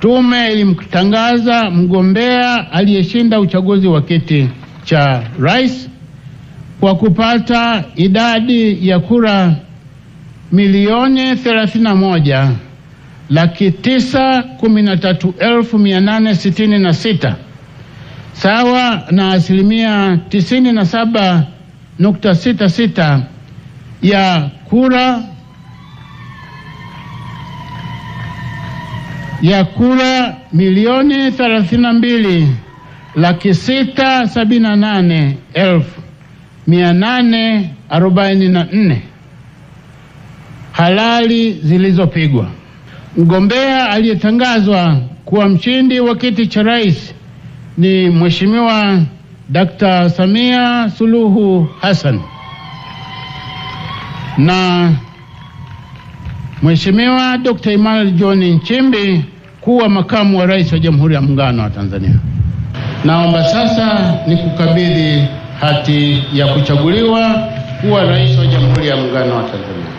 tume ilimtangaza mgombea aliyeshinda uchaguzi wa kiti cha rais kwa kupata idadi ya kura 1,913,866 sawa na 97.66% ya kura 1,678,844 halali zilizopigwa. Mgombea aliyetangazwa kuwa mshindi wa kiti cha rais ni Mheshimiwa Dr. Samia Suluhu Hassan na Mheshimiwa Dr. Emmanuel John Nchimbi kuwa makamu wa rais wa Jamhuri ya Muungano wa Tanzania. Naomba sasa nikukabidhi hati ya kuchaguliwa kuwa rais wa Jamhuri ya Muungano wa Tanzania.